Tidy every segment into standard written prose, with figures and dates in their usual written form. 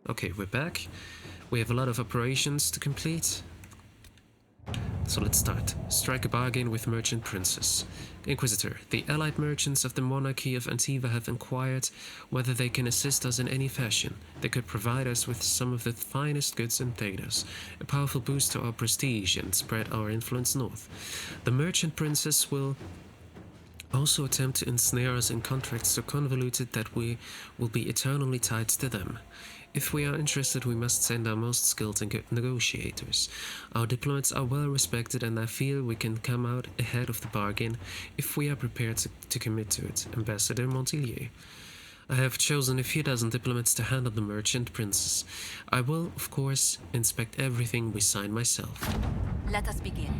Okay, we're back. We have a lot of operations to complete. So let's start. Strike a bargain with Merchant Princess. Inquisitor, the allied merchants of the monarchy of Antiva have inquired whether they can assist us in any fashion. They could provide us with some of the finest goods and data, a powerful boost to our prestige, and spread our influence north. The Merchant Princess will also attempt to ensnare us in contracts so convoluted that we will be eternally tied to them. If we are interested, we must send our most skilled negotiators. Our diplomats are well respected, and I feel we can come out ahead of the bargain if we are prepared to commit to it. Ambassador Montillier. I have chosen a few dozen diplomats to handle the Merchant Princess. I will, of course, inspect everything we sign myself. Let us begin.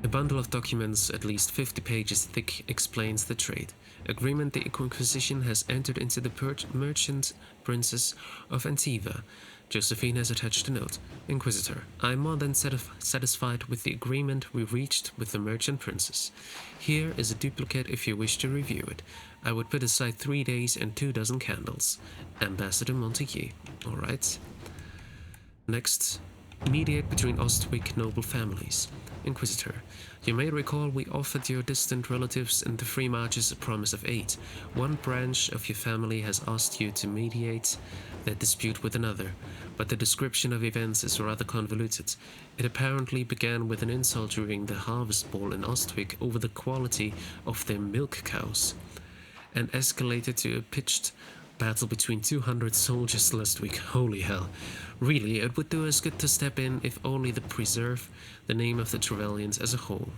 A bundle of documents, at least 50 pages thick, explains the trade. Agreement the Inquisition has entered into the Merchant Princess of Antiva. Josephine has attached a note. Inquisitor, I am more than satisfied with the agreement we reached with the Merchant Princess. Here is a duplicate if you wish to review it. I would put aside 3 days and 2 dozen candles. Ambassador Montague. Alright. Next, mediate between Ostwick noble families. Inquisitor, you may recall we offered your distant relatives in the Free Marches a promise of aid. One branch of your family has asked you to mediate their dispute with another, but the description of events is rather convoluted. It apparently began with an insult during the harvest ball in Ostwick over the quality of their milk cows, and escalated to a pitched battle between 200 soldiers last week. Holy hell. Really, it would do us good to step in if only to preserve the name of the Trevellians as a whole.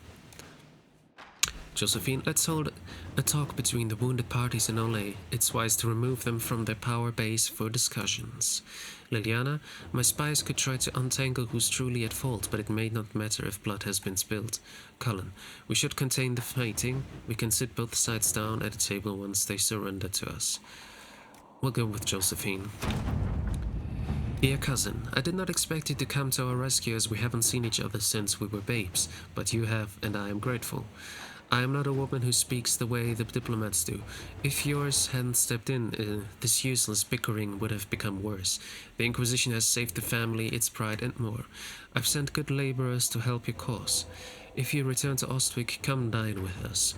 Josephine, let's hold a talk between the wounded parties in Olay. It's wise to remove them from their power base for discussions. Liliana, my spies could try to untangle who's truly at fault, but it may not matter if blood has been spilled. Cullen, we should contain the fighting. We can sit both sides down at a table once they surrender to us. We'll go with Josephine. Dear cousin, I did not expect you to come to our rescue as we haven't seen each other since we were babes, but you have, and I am grateful. I am not a woman who speaks the way the diplomats do. If yours hadn't stepped in, this useless bickering would have become worse. The Inquisition has saved the family, its pride, and more. I've sent good laborers to help your cause. If you return to Ostwick, come dine with us.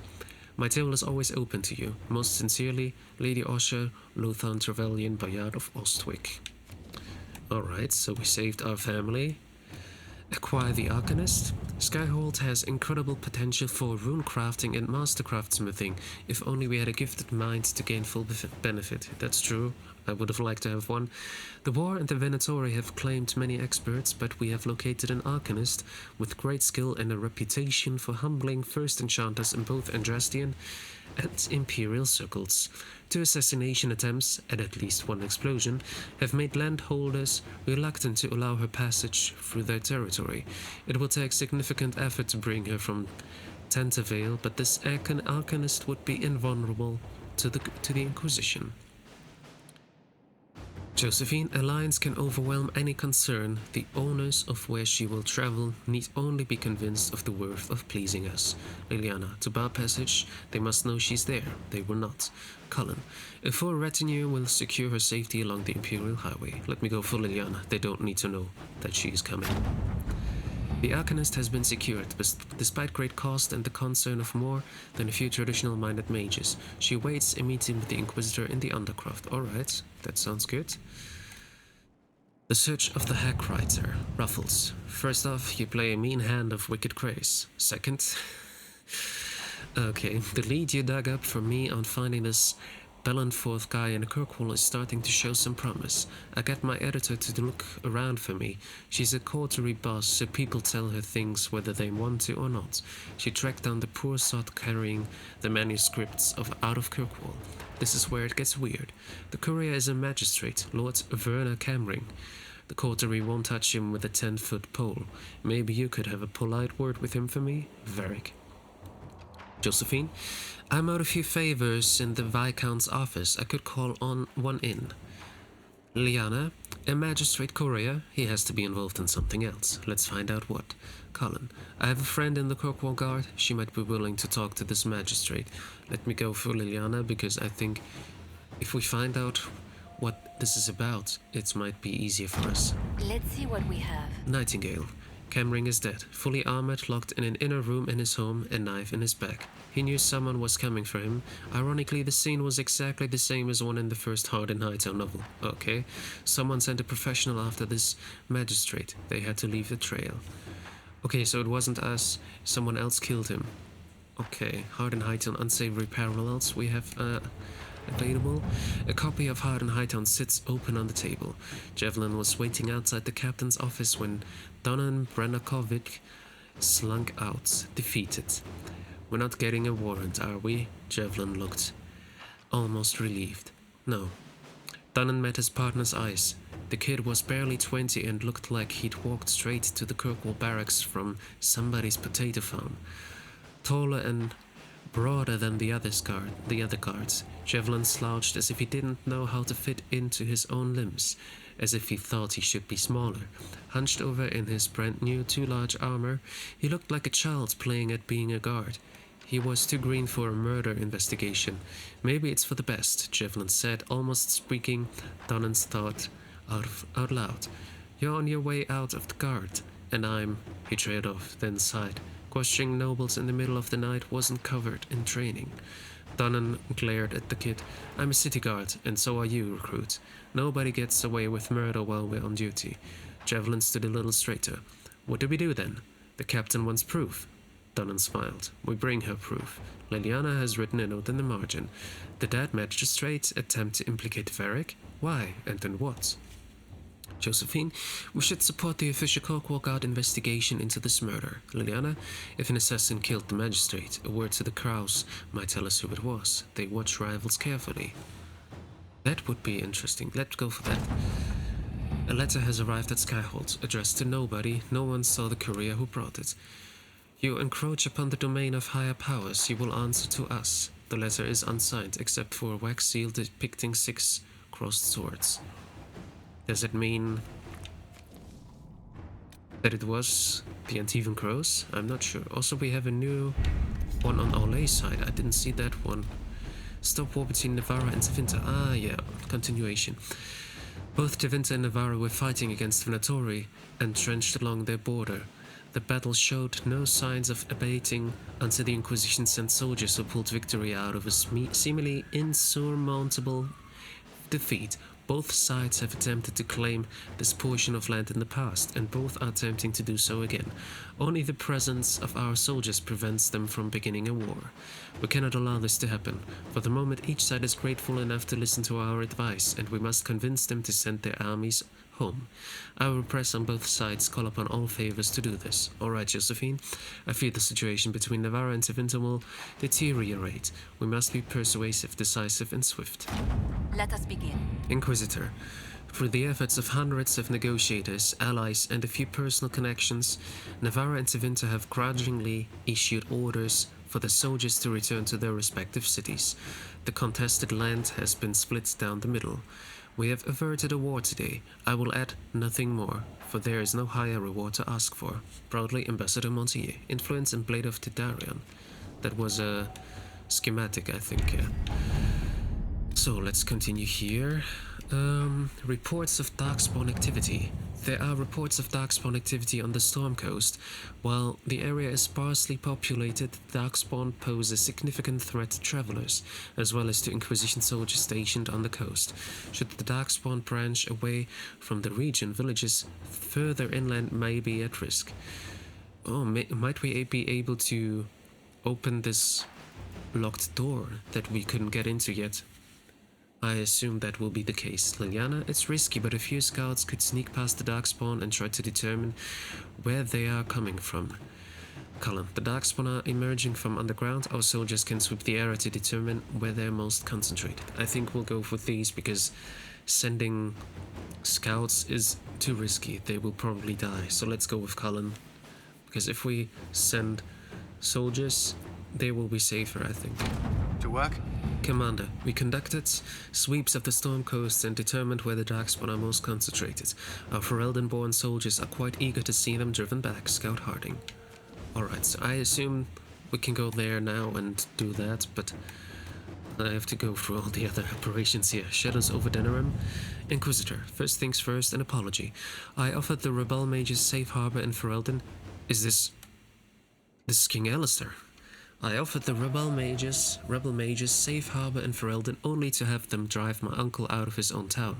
My table is always open to you. Most sincerely, Lady Osher, Lothan Trevelyan, Bayard of Ostwick. Alright, so we saved our family. Acquire the Arcanist. Skyhold has incredible potential for rune crafting and master craftsmithing, if only we had a gifted mind to gain full benefit. That's true. I would have liked to have one. The War and the Venatori have claimed many experts, but we have located an Arcanist with great skill and a reputation for humbling first enchanters in both Andrastian and Imperial circles. 2 assassination attempts, and at least 1 explosion, have made landholders reluctant to allow her passage through their territory. It will take significant effort to bring her from Tantavale, but this Arcanist would be invulnerable to the Inquisition. Josephine, alliance can overwhelm any concern. The owners of where she will travel need only be convinced of the worth of pleasing us. Liliana, to bar passage, they must know she's there. They will not. Cullen, a full retinue will secure her safety along the Imperial Highway. Let me go for Liliana. They don't need to know that she is coming. The Arcanist has been secured, despite great cost and the concern of more than a few traditional-minded mages. She awaits a meeting with the Inquisitor in the Undercroft. Alright, that sounds good. The Search of the Hackwriter. Ruffles. First off, you play a mean hand of wicked grace. Second... okay, the lead you dug up for me on finding this Ballanforth guy in Kirkwall is starting to show some promise. I got my editor to look around for me. She's a coterie boss, so people tell her things whether they want to or not. She tracked down the poor sod carrying the manuscripts out of Kirkwall. This is where it gets weird. The courier is a magistrate, Lord Werner Camring. The coterie won't touch him with a 10-foot pole. Maybe you could have a polite word with him for me, Varric. Josephine, I'm out a few favors in the Viscount's office. I could call on one in. Liana, a magistrate courier. He has to be involved in something else. Let's find out what. Colin, I have a friend in the Kirkwall Guard. She might be willing to talk to this magistrate. Let me go for Liliana, because I think if we find out what this is about, it might be easier for us. Let's see what we have. Nightingale. Camring is dead, fully armored, locked in an inner room in his home, a knife in his back. He knew someone was coming for him. Ironically, the scene was exactly the same as one in the first Hard in Hightown novel. Okay, someone sent a professional after this magistrate. They had to leave the trail. Okay, so it wasn't us, someone else killed him. Okay, Hard in Hightown unsavory parallels we have available. A copy of Hard in Hightown sits open on the table. Javelin was waiting outside the captain's office when Donan Branakovic slunk out, defeated. We're not getting a warrant, are we? Javelin looked almost relieved. No. Donan met his partner's eyes. The kid was barely 20 and looked like he'd walked straight to the Kirkwall barracks from somebody's potato farm. Taller and broader than the other guards, Javelin slouched as if he didn't know how to fit into his own limbs, as if he thought he should be smaller. Hunched over in his brand new too large armor, he looked like a child playing at being a guard. He was too green for a murder investigation. Maybe it's for the best, Javelin said, almost speaking Donan's thought out loud. You're on your way out of the guard, and I'm... He trailed off, then sighed. Questioning nobles in the middle of the night wasn't covered in training. Donan glared at the kid. I'm a city guard, and so are you, recruit. Nobody gets away with murder while we're on duty. Javelin stood a little straighter. What do we do then? The captain wants proof. Donan smiled. We bring her proof. Liliana has written a note in the margin. The dead magistrate attempt to implicate Varric? Why, and in what? Josephine, we should support the official Kirkwall Guard investigation into this murder. Liliana, if an assassin killed the magistrate, a word to the crows might tell us who it was. They watch rivals carefully. That would be interesting. Let's go for that. A letter has arrived at Skyhold, addressed to nobody. No one saw the courier who brought it. You encroach upon the domain of higher powers. You will answer to us. The letter is unsigned, except for a wax seal depicting 6 crossed swords. Does it mean that it was the Antivan Crows? I'm not sure. Also, we have a new one on Ole's side. I didn't see that one. Stop war between Navarra and Tevinter. Ah, yeah. Continuation. Both Tevinter and Navarra were fighting against Venatori, entrenched along their border. The battle showed no signs of abating until the Inquisition sent soldiers who pulled victory out of a seemingly insurmountable defeat. Both sides have attempted to claim this portion of land in the past, and both are attempting to do so again. Only the presence of our soldiers prevents them from beginning a war. We cannot allow this to happen. For the moment, each side is grateful enough to listen to our advice, and we must convince them to send their armies home. I will press on both sides, call upon all favors to do this. Alright, Josephine. I fear the situation between Navarra and Tevinter will deteriorate. We must be persuasive, decisive, and swift. Let us begin. Inquisitor. Through the efforts of hundreds of negotiators, allies, and a few personal connections, Navarra and Tevinter have grudgingly issued orders for the soldiers to return to their respective cities. The contested land has been split down the middle. We have averted a war today. I will add nothing more, for there is no higher reward to ask for. Proudly, Ambassador Montier, Influence and Blade of Tidarion. That was a schematic, I think, yeah. So, let's continue here. Reports of darkspawn activity. There are reports of darkspawn activity on the Storm Coast. While the area is sparsely populated, darkspawn pose a significant threat to travelers, as well as to Inquisition soldiers stationed on the coast. Should the darkspawn branch away from the region, villages further inland may be at risk. Oh, might we be able to open this locked door that we couldn't get into yet? I assume that will be the case. Liliana, it's risky, but a few scouts could sneak past the darkspawn and try to determine where they are coming from. Cullen, the darkspawn are emerging from underground. Our soldiers can sweep the area to determine where they're most concentrated. I think we'll go with these because sending scouts is too risky. They will probably die. So let's go with Cullen. Because if we send soldiers, they will be safer, I think. To work? Commander, we conducted sweeps of the Storm Coast and determined where the darkspawn are most concentrated. Our Ferelden-born soldiers are quite eager to see them driven back. Scout Harding. Alright, so I assume we can go there now and do that, but I have to go through all the other operations here. Shadows over Denerim. Inquisitor. First things first, an apology. I offered the Rebel Mages safe harbor in Ferelden. This is King Alistair. I offered the Rebel Mages safe harbor in Ferelden only to have them drive my uncle out of his own town.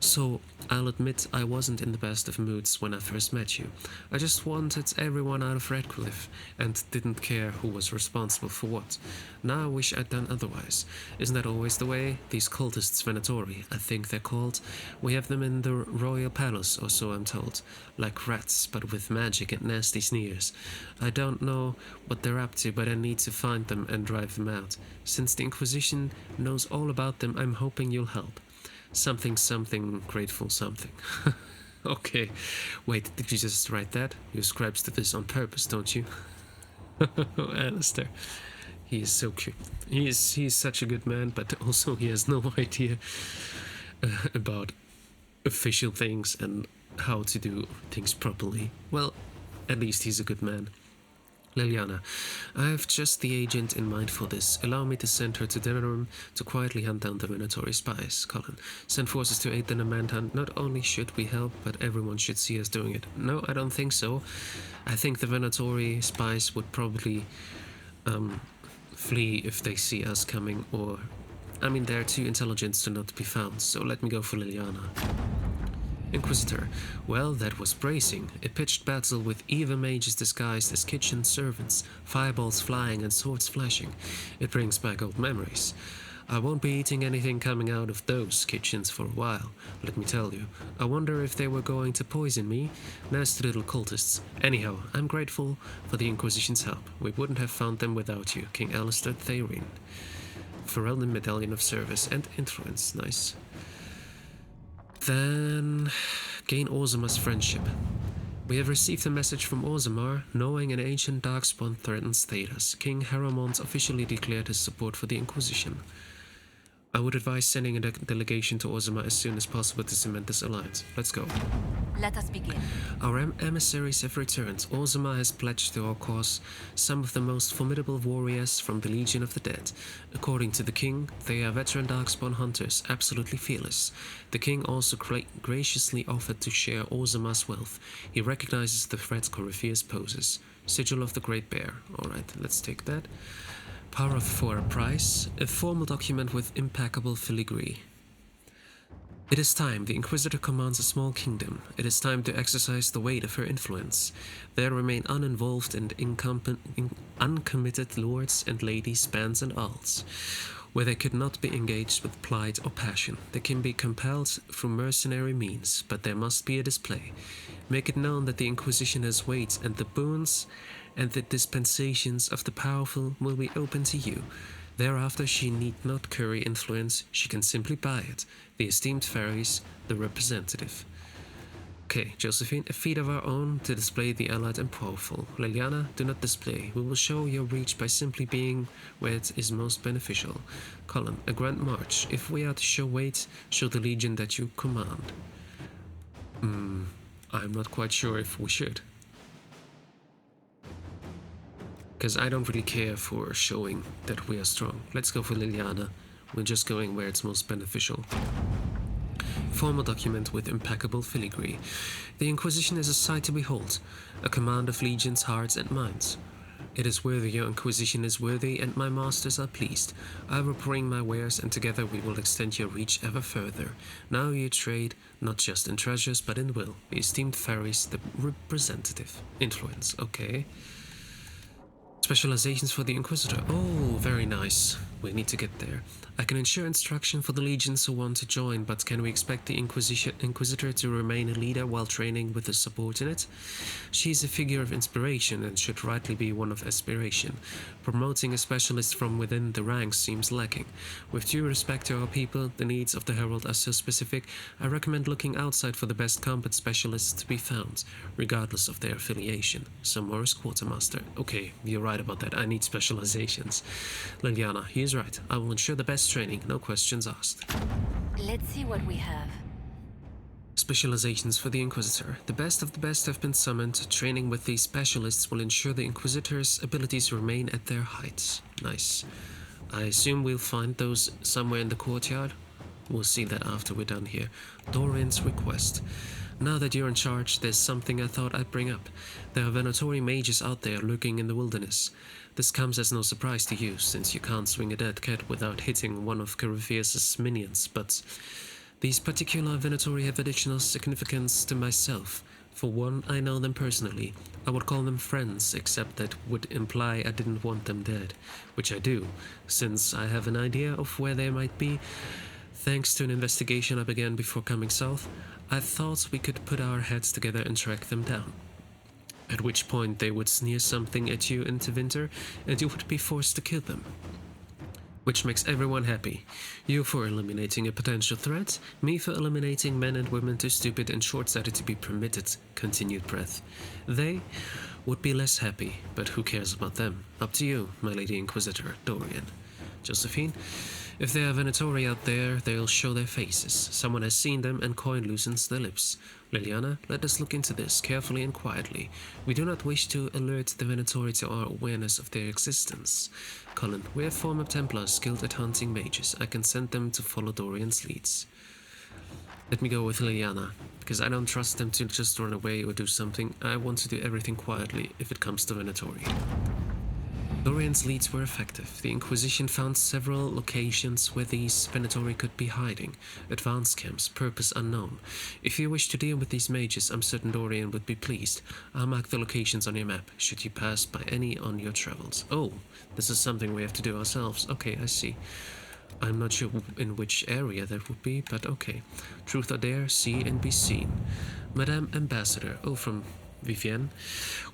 So, I'll admit I wasn't in the best of moods when I first met you. I just wanted everyone out of Redcliffe and didn't care who was responsible for what. Now I wish I'd done otherwise. Isn't that always the way? These cultists Venatori, I think they're called. We have them in the royal palace, or so I'm told. Like rats, but with magic and nasty sneers. I don't know what they're up to, but I need to find them and drive them out. Since the Inquisition knows all about them, I'm hoping you'll help. Something, grateful something. Okay, wait, did you just write that? You ascribe to this on purpose, don't you? Alistair. He is so cute. He is such a good man, but also he has no idea about official things and how to do things properly. Well, at least he's a good man. Liliana, I have just the agent in mind for this. Allow me to send her to Denerim to quietly hunt down the Venatori spies. Colin, send forces to aid in the manhunt. Not only should we help, but everyone should see us doing it. No, I don't think so. I think the Venatori spies would probably flee if they see us coming, or... I mean, they're too intelligent to not be found, so let me go for Liliana. Inquisitor. Well, that was bracing. A pitched battle with Eva mages disguised as kitchen servants, fireballs flying and swords flashing. It brings back old memories. I won't be eating anything coming out of those kitchens for a while, let me tell you. I wonder if they were going to poison me. Nasty little cultists. Anyhow, I'm grateful for the Inquisition's help. We wouldn't have found them without you, King Alistair Thaireen. Ferelden Medallion of Service and Influence. Nice. Then, gain Orzamar's friendship. We have received a message from Orzammar, knowing an ancient darkspawn threatens Thedas. King Haramond officially declared his support for the Inquisition. I would advise sending a delegation to Orzammar as soon as possible to cement this alliance. Let's go. Let us begin. Our emissaries have returned. Orzammar has pledged to our cause some of the most formidable warriors from the Legion of the Dead. According to the king, they are veteran darkspawn hunters, absolutely fearless. The king also graciously offered to share Orzamar's wealth. He recognizes the threat Corypheus poses. Sigil of the Great Bear. Alright, let's take that. Power for a price. A formal document with impeccable filigree. It is time. The Inquisitor commands a small kingdom. It is time to exercise the weight of her influence. There remain uninvolved and uncommitted lords and ladies, bands and earls, where they could not be engaged with pride or passion. They can be compelled through mercenary means, but there must be a display. Make it known that the Inquisition has weight, and the boons and the dispensations of the powerful will be open to you. Thereafter she need not curry influence, she can simply buy it. The esteemed Ferries, the representative. Okay, Josephine, a feat of our own to display the allied and powerful. Liliana, do not display. We will show your reach by simply being where it is most beneficial. Colin, a grand march. If we are to show weight, show the legion that you command. I'm not quite sure if we should. Because I don't really care for showing that we are strong. Let's go for Liliana. We're just going where it's most beneficial. Formal document with impeccable filigree. The Inquisition is a sight to behold, a command of legions, hearts and minds. It is worthy, your Inquisition is worthy, and my masters are pleased. I will bring my wares, and together we will extend your reach ever further. Now you trade, not just in treasures, but in will. The esteemed Ferries, the representative. Influence, okay. Specializations for the Inquisitor. Oh, very nice. We need to get there. I can ensure instruction for the legions who want to join, but can we expect the Inquisitor to remain a leader while training with a subordinate? She is a figure of inspiration and should rightly be one of aspiration. Promoting a specialist from within the ranks seems lacking. With due respect to our people, the needs of the Herald are so specific, I recommend looking outside for the best combat specialists to be found, regardless of their affiliation. Some more is Quartermaster. Okay, you're right about that. I need specializations. Liliana, he is right. I will ensure the best training, no questions asked. Let's see what we have. Specializations for the Inquisitor. The best of the best have been summoned. Training with these specialists will ensure the Inquisitor's abilities remain at their heights. Nice. I assume we'll find those somewhere in the courtyard? We'll see that after we're done here. Dorian's request. Now that you're in charge, there's something I thought I'd bring up. There are Venatori mages out there lurking in the wilderness. This comes as no surprise to you, since you can't swing a dead cat without hitting one of Corypheus' minions, but these particular Venatori have additional significance to myself. For one, I know them personally. I would call them friends, except that would imply I didn't want them dead, which I do, since I have an idea of where they might be. Thanks to an investigation I began before coming south, I thought we could put our heads together and track them down. At which point they would sneer something at you into winter, and you would be forced to kill them. Which makes everyone happy. You for eliminating a potential threat, me for eliminating men and women too stupid and short-sighted to be permitted, continued Breath. They would be less happy, but who cares about them? Up to you, my Lady Inquisitor, Dorian. Josephine, if there are Venatori out there, they'll show their faces. Someone has seen them and coin loosens their lips. Liliana, let us look into this carefully and quietly. We do not wish to alert the Venatori to our awareness of their existence. Colin, we are former Templars skilled at hunting mages. I can send them to follow Dorian's leads. Let me go with Liliana, because I don't trust them to just run away or do something. I want to do everything quietly if it comes to Venatori. Dorian's leads were effective. The Inquisition found several locations where these Venatori could be hiding. Advanced camps, purpose unknown. If you wish to deal with these mages, I'm certain Dorian would be pleased. I'll mark the locations on your map, should you pass by any on your travels. Oh, this is something we have to do ourselves. Okay, I see. I'm not sure in which area that would be, but okay. Truth or dare, see and be seen. Madame Ambassador, oh, from Vivienne,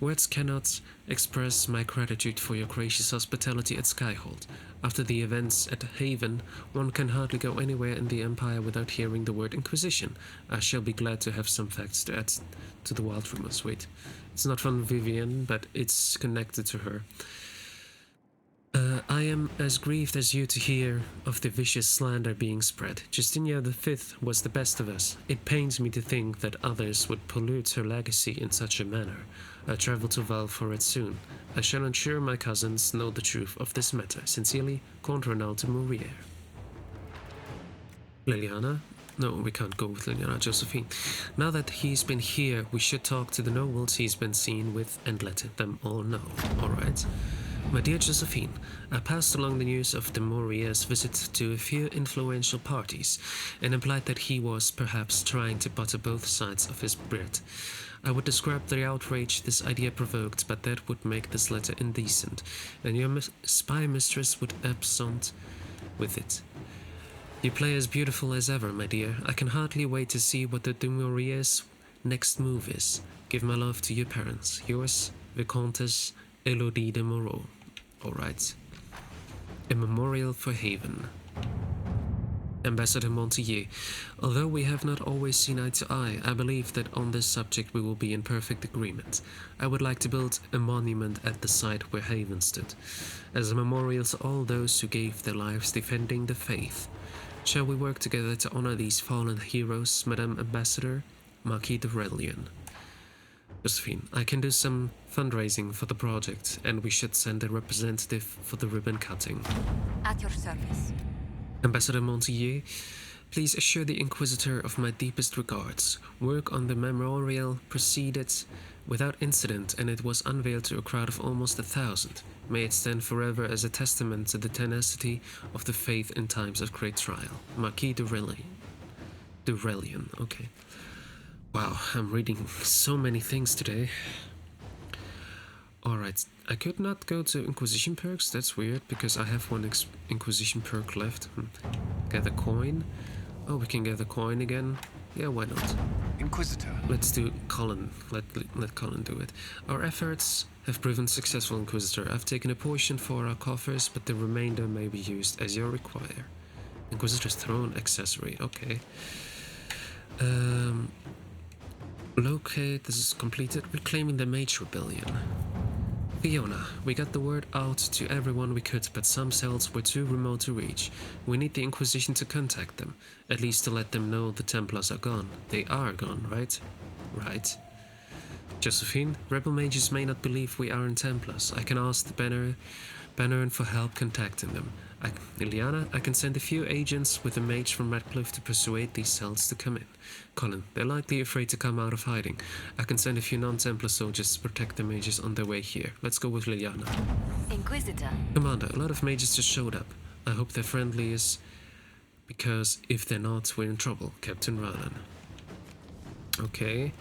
words cannot express my gratitude for your gracious hospitality at Skyhold. After the events at Haven, one can hardly go anywhere in the Empire without hearing the word Inquisition. I shall be glad to have some facts to add to the wild rumors. Wait, it's not from Vivienne, but it's connected to her. I am as grieved as you to hear of the vicious slander being spread. Justinia V was the best of us. It pains me to think that others would pollute her legacy in such a manner. I travel to Val for it soon. I shall ensure my cousins know the truth of this matter. Sincerely, Comte Ronald de Maurier. Liliana? No, we can't go with Liliana. Josephine. Now that he's been here, we should talk to the nobles he's been seen with and let them all know. Alright. My dear Josephine, I passed along the news of de Maurier's visit to a few influential parties, and implied that he was perhaps trying to butter both sides of his bread. I would describe the outrage this idea provoked, but that would make this letter indecent, and your spy mistress would absent with it. You play as beautiful as ever, my dear. I can hardly wait to see what the de Maurier's next move is. Give my love to your parents. Yours, Vicomtesse Elodie de Moreau. Alright. A memorial for Haven. Ambassador Montier, although we have not always seen eye to eye, I believe that on this subject we will be in perfect agreement. I would like to build a monument at the site where Haven stood, as a memorial to all those who gave their lives defending the faith. Shall we work together to honor these fallen heroes, Madame Ambassador? Marquis de Relian. Josephine, I can do some fundraising for the project, and we should send a representative for the ribbon cutting. At your service. Ambassador Montier, please assure the Inquisitor of my deepest regards. Work on the memorial proceeded without incident, and it was unveiled to a crowd of almost 1,000. May it stand forever as a testament to the tenacity of the faith in times of great trial. Marquis de Relian. De Relian, okay. Wow, I'm reading so many things today. Alright, I could not go to Inquisition perks, that's weird, because I have one Inquisition perk left. Gather coin. Oh, we can gather coin again. Yeah, why not? Inquisitor. Let's do Colin. Let Colin do it. Our efforts have proven successful, Inquisitor. I've taken a portion for our coffers, but the remainder may be used as you require. Inquisitor's throne accessory, okay. Locate, this is completed. Reclaiming the Mage Rebellion. Fiona, we got the word out to everyone we could, but some cells were too remote to reach. We need the Inquisition to contact them, at least to let them know the Templars are gone. They are gone, right? Right. Josephine, rebel mages may not believe we are in Templars. I can ask the Banner for help contacting them. Liliana, I can send a few agents with a mage from Radcliffe to persuade these cells to come in. Colin, they're likely afraid to come out of hiding. I can send a few non-Templar soldiers to protect the mages on their way here. Let's go with Liliana. Inquisitor. Commander, a lot of mages just showed up. I hope they're friendly because if they're not, we're in trouble. Captain Rylan. Okay.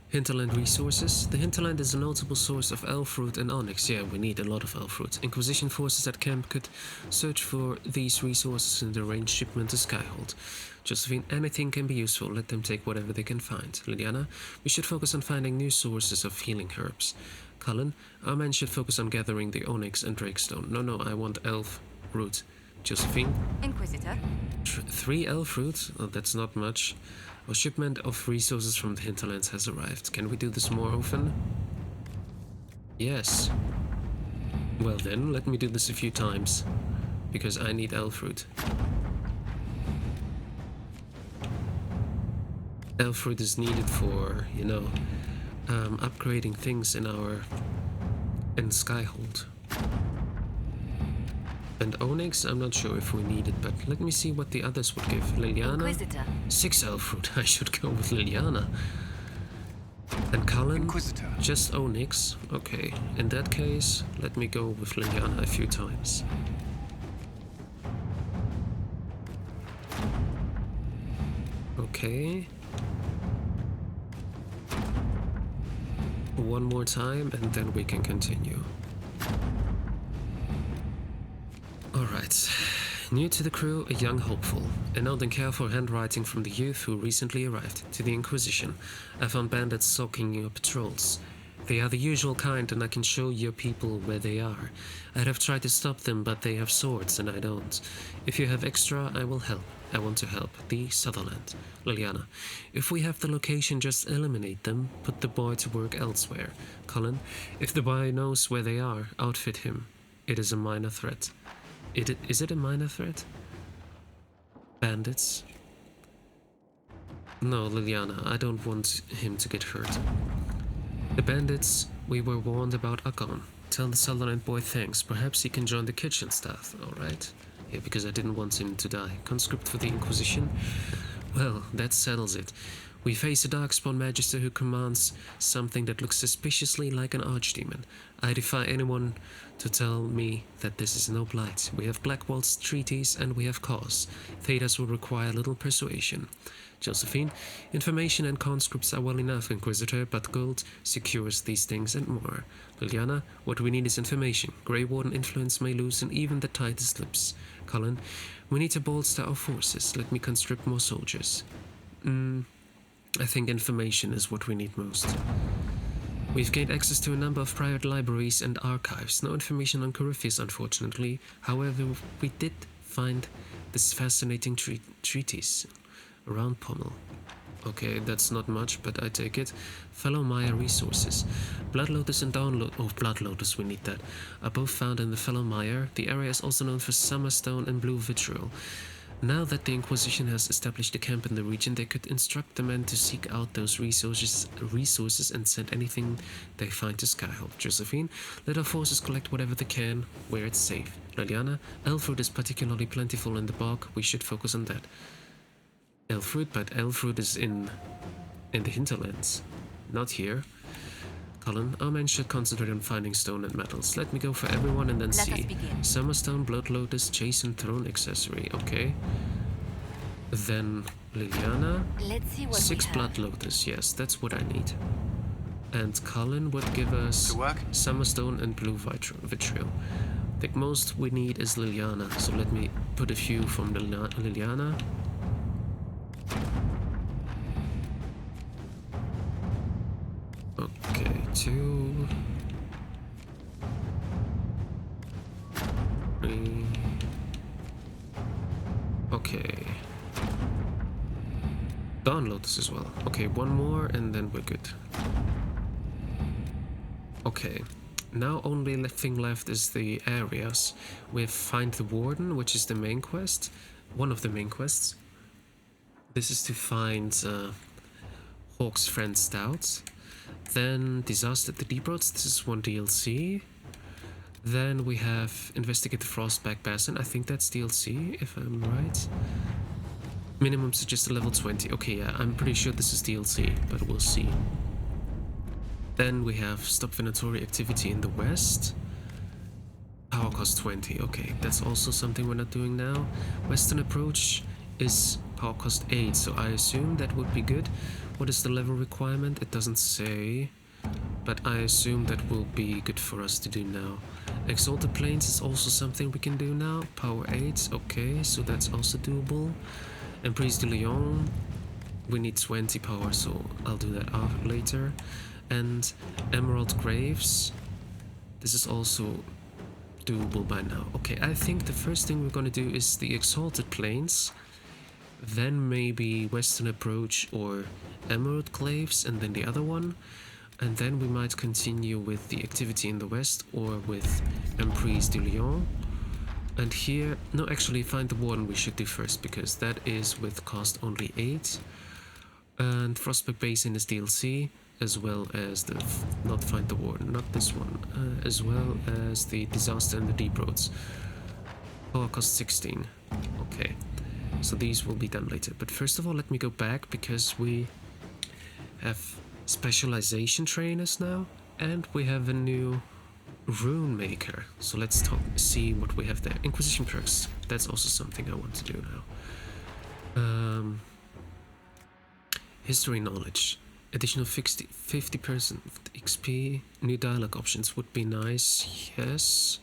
Hinterland resources. The hinterland is a notable source of elfroot and onyx. Yeah, we need a lot of elfroot. Inquisition forces at camp could search for these resources and arrange shipment to Skyhold. Josephine, anything can be useful. Let them take whatever they can find. Liliana, we should focus on finding new sources of healing herbs. Cullen, our men should focus on gathering the onyx and drakestone. No, I want elf root. Josephine? Inquisitor. 3 elf root? Oh, that's not much. A shipment of resources from the hinterlands has arrived. Can we do this more often? Yes. Well then, let me do this a few times. Because I need elf root. Elf root is needed for, upgrading things in Skyhold. And onyx, I'm not sure if we need it, but let me see what the others would give. Liliana? Inquisitor. 6 elf root. I should go with Liliana. And Cullen? Inquisitor. Just onyx. Okay. In that case, let me go with Liliana a few times. Okay. One more time, and then we can continue. Alright. New to the crew, a young hopeful. A note and careful handwriting from the youth who recently arrived. To the Inquisition. I found bandits stalking your patrols. They are the usual kind, and I can show your people where they are. I'd have tried to stop them, but they have swords, and I don't. If you have extra, I will help. I want to help. The Sutherland. Liliana. If we have the location, just eliminate them. Put the boy to work elsewhere. Colin. If the boy knows where they are, outfit him. It is a minor threat. Is it a minor threat? Bandits? No, Liliana, I don't want him to get hurt. The bandits we were warned about are gone. Tell the Sutherland boy thanks. Perhaps he can join the kitchen staff, alright? Yeah, because I didn't want him to die. Conscript for the Inquisition? Well, that settles it. We face a darkspawn magister who commands something that looks suspiciously like an archdemon. I defy anyone to tell me that this is no blight. We have Blackwall's treaties and we have cause. Thedas will require little persuasion. Josephine, information and conscripts are well enough, Inquisitor, but gold secures these things and more. Liliana, what we need is information. Grey Warden influence may loosen even the tightest lips. Colin, we need to bolster our forces. Let me conscript more soldiers. I think information is what we need most. We've gained access to a number of private libraries and archives. No information on Corypheus, unfortunately. However, we did find this fascinating treatise around Pommel. Okay, that's not much, but I take it. Fellow Maya resources. Blood Lotus and Blood Lotus, we need that. Are both found in the Fellow Maya. The area is also known for Summerstone and Blue Vitriol. Now that the Inquisition has established a camp in the region, they could instruct the men to seek out those resources and send anything they find to Skyhold. Josephine, let our forces collect whatever they can, where it's safe. Liliana, elfroot is particularly plentiful in the bog. We should focus on that. Elfroot, but elfroot is in the hinterlands, not here. Colin, our men should concentrate on finding stone and metals. Let me go for everyone and then Let see. us begin. Summerstone, Blood Lotus, Jason Throne accessory. Okay. Then Liliana. Let's see what 6 we have. Blood Lotus. Yes, that's what I need. And Colin would give us To work? Summerstone and Blue Vitriol. I think most we need is Liliana. So let me put a few from Liliana. Okay, 2, 3. Okay. Dawn Lotus as well. Okay, 1 more and then we're good. Okay. Now only thing left is the areas. We have Find the Warden, which is the main quest. One of the main quests. This is to find Hawk's friend Stouts. Then Disaster at the Deep Roads, this is one DLC. Then we have Investigate the Frostback Basin. I think that's DLC, if I'm right. Minimum suggested level 20. Okay, yeah, I'm pretty sure this is DLC, but we'll see. Then we have Stop Venatory Activity in the West. Power cost 20. Okay, that's also something we're not doing now. Western Approach is power cost 8, so I assume that would be good. What is the level requirement? It doesn't say, but I assume that will be good for us to do now. Exalted Plains is also something we can do now. Power 8, okay, so that's also doable. Emprise de Lyon, we need 20 power, so I'll do that later. And Emerald Graves, this is also doable by now. Okay, I think the first thing we're gonna do is the Exalted Plains, then maybe Western Approach or Emerald Claves, and then the other one, and then we might continue with the activity in the West or with Emprise de Lyon. And here, no, actually Find the Warden we should do first, because that is with cost only 8. And Frostback Basin is DLC, as well as the, not Find the Warden, not this one, as well as the Disaster and the Deep Roads. Power cost 16. Okay, so these will be done later. But first of all, let me go back, because we have specialization trainers now, and we have a new Rune Maker. So let's see what we have there. Inquisition perks, that's also something I want to do now. History knowledge, additional 50% XP, new dialogue options would be nice, yes.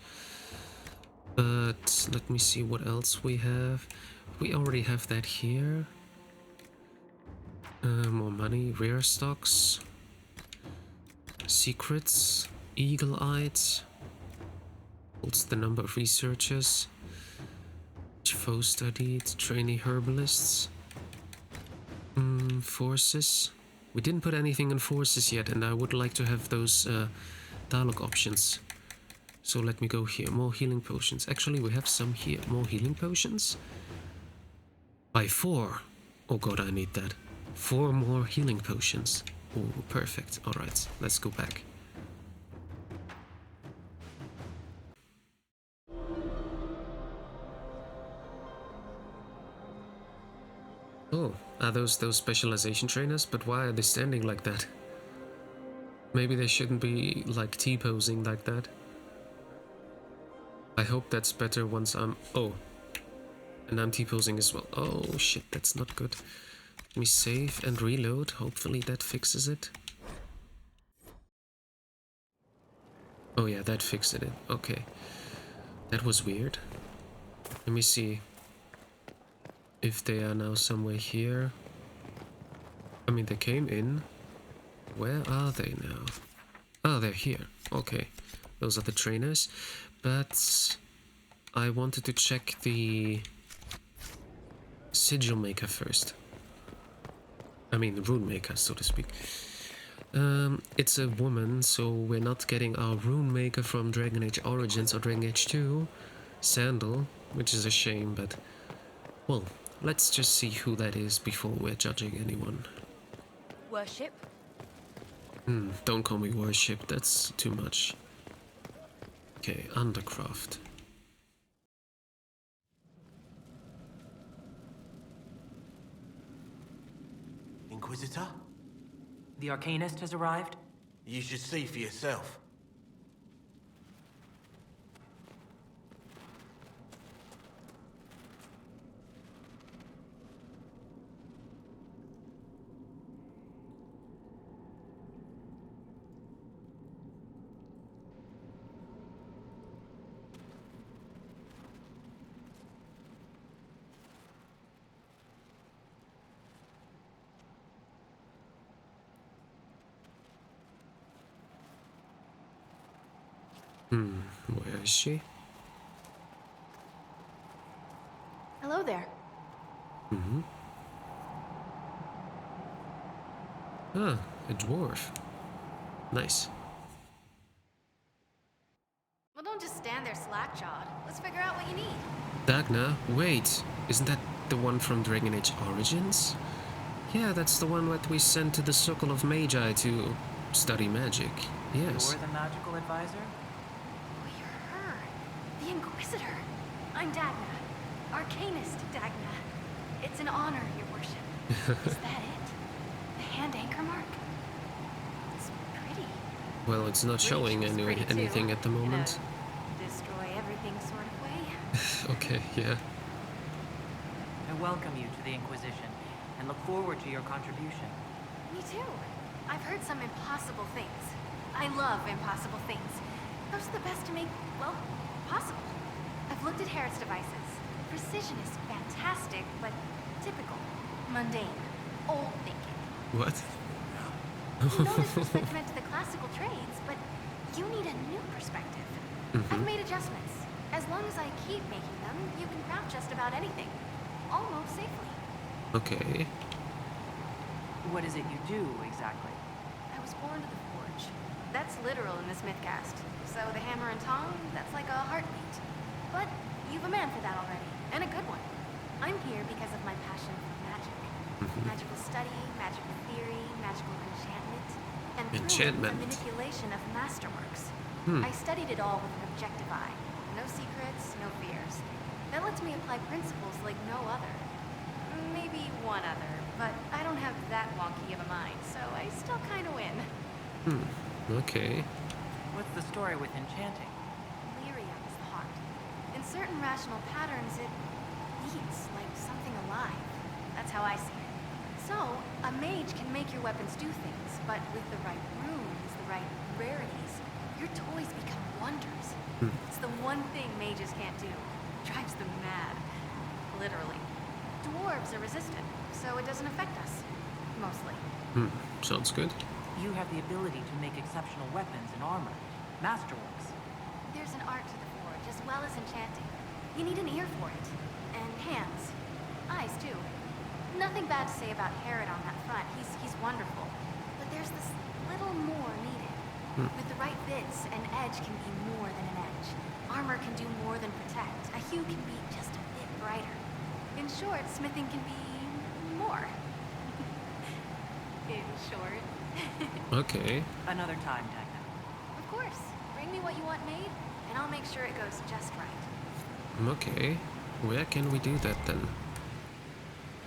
But let me see what else we have. We already have that here. More money, rare stocks, secrets, eagle-eyed, holds the number of researchers, foe studied, trainee herbalists, forces. We didn't put anything in forces yet, and I would like to have those dialogue options. So let me go here, more healing potions. Actually, we have some here, more healing potions. By 4. Oh god, I need that. 4 more healing potions. Oh, perfect. Alright, let's go back. Oh, are those specialization trainers? But why are they standing like that? Maybe they shouldn't be like T-posing like that. I hope that's better once I'm... Oh, and I'm T-posing as well. Oh shit, that's not good. Let me save and reload. Hopefully that fixes it. Oh yeah, that fixed it. Okay. That was weird. Let me see if they are now somewhere here. I mean, they came in. Where are they now? Oh, they're here. Okay. Those are the trainers. But I wanted to check the Sigil Maker first. I mean, the Rune Maker, so to speak. It's a woman, so we're not getting our Rune Maker from Dragon Age Origins or Dragon Age 2, Sandal, which is a shame, but... Well, let's just see who that is before we're judging anyone. Worship? Don't call me worship, that's too much. Okay, Undercraft. Inquisitor? The Arcanist has arrived? You should see for yourself. Where is she? Hello there. Ah, a dwarf. Nice. Well, don't just stand there slack-jawed. Let's figure out what you need. Dagna? Wait, isn't that the one from Dragon Age Origins? Yeah, that's the one that we sent to the Circle of Magi to study magic. Yes. You're the magical advisor? Oh, you're Inquisitor. I'm Dagna. Arcanist Dagna. It's an honor, your worship. Is that it? The hand anchor mark? It's pretty. Well, it's not showing Rachel's pretty too, anything at the moment. in a destroy everything sort of way. Okay, yeah. I welcome you to the Inquisition and look forward to your contribution. Me too. I've heard some impossible things. I love impossible things. Those are the best to make, well, possible. I've looked at Herod's devices. Precision is fantastic, but typical. Mundane. Old thinking. What? No disrespect meant to the classical trades, but you need a new perspective. I've made adjustments. As long as I keep making them, you can craft just about anything. Almost safely. Okay. What is it you do, exactly? I was born to the forge. That's literal in this mythcast. So the hammer and tong, that's like a heartbeat. But you've a man for that already, and a good one. I'm here because of my passion for magic. Magical study, magical theory, magical enchantment, and through it, the manipulation of masterworks. I studied it all with an objective eye. No secrets, no fears. That lets me apply principles like no other. Maybe one other, but I don't have that wonky of a mind, so I still kind of win. Okay. What's the story with enchanting? Lyrium is the heart. In certain rational patterns, it beats like something alive. That's how I see it. So, a mage can make your weapons do things, but with the right runes, the right rarities, your toys become wonders. It's the one thing mages can't do. Drives them mad. Literally. Dwarves are resistant, so it doesn't affect us. Mostly. Sounds good. You have the ability to make exceptional weapons and armor. Masterworks. There's an art to the forge, as well as enchanting. You need an ear for it. And hands. Eyes, too. Nothing bad to say about Herod on that front. He's wonderful. But there's this little more needed. With the right bits, an edge can be more than an edge. Armor can do more than protect. A hue can be just a bit brighter. In short, smithing can be more. In short. Okay. Another time, Dagna. Of course. Bring me what you want made, and I'll make sure it goes just right. Okay. Where can we do that then?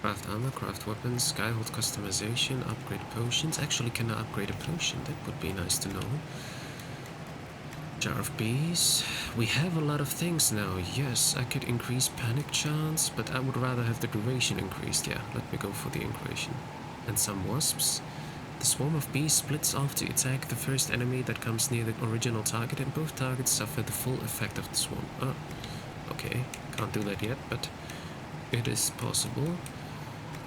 Craft armor, craft weapons, skyhold customization, upgrade potions. Actually, can I upgrade a potion? That would be nice to know. Jar of bees. We have a lot of things now. Yes, I could increase panic chance, but I would rather have the duration increased. Yeah, let me go for the increase. And some wasps. The swarm of bees splits off to attack the first enemy that comes near the original target, and both targets suffer the full effect of the swarm. Oh, okay. Can't do that yet, but it is possible.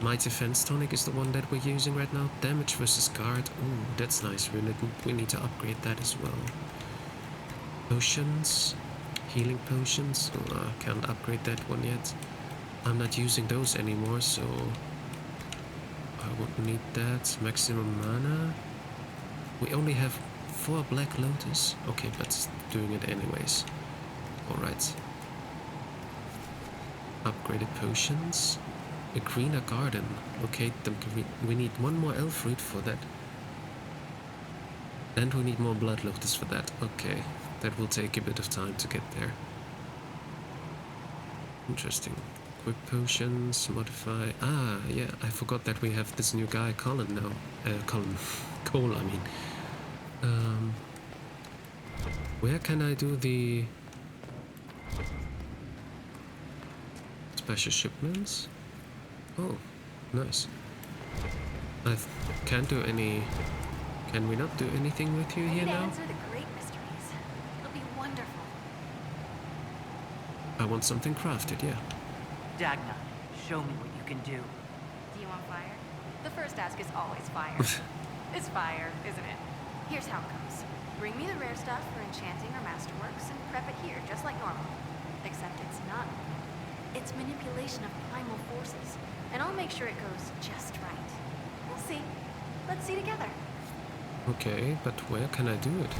My defense tonic is the one that we're using right now. Damage versus guard. Ooh, that's nice. We need to upgrade that as well. Potions. Healing potions. Oh, I can't upgrade that one yet. I'm not using those anymore, so I won't need that. Maximum mana. We only have 4 Black Lotus. Okay, but doing it anyways. Alright. Upgraded potions. A greener garden. Locate them. We need 1 more elf fruit for that. And we need more blood lotus for that. Okay. That will take a bit of time to get there. Interesting. Quick potions, modify. Ah, yeah, I forgot that we have this new guy, Colin, now. Cole, I mean. Where can I do the special shipments? Oh, nice. I can't do any. Can we not do anything with you here now? Answer the great mysteries. It'll be wonderful. I want something crafted, yeah. Dagna, show me what you can do. Do you want fire? The first ask is always fire. It's fire, isn't it? Here's how it goes. Bring me the rare stuff for enchanting or masterworks and prep it here, just like normal. Except it's not. It's manipulation of primal forces, and I'll make sure it goes just right. We'll see. Let's see together. Okay, but where can I do it?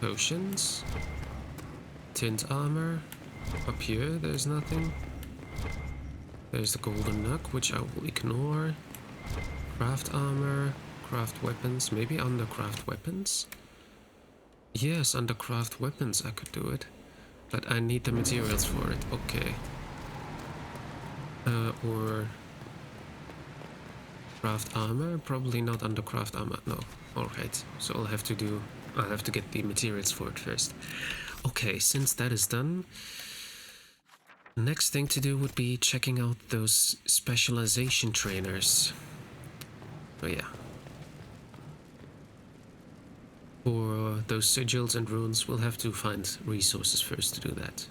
Potions? Tint armor? Up here, there's nothing. There's the golden nug, which I will ignore. Craft armor, craft weapons, maybe under craft weapons? Yes, under craft weapons I could do it. But I need the materials for it. Okay. Or craft armor? Probably not under craft armor. No. Alright. So I'll have to get the materials for it first. Okay, since that is done, next thing to do would be checking out those specialization trainers. Oh yeah. For those sigils and runes, we'll have to find resources first to do that.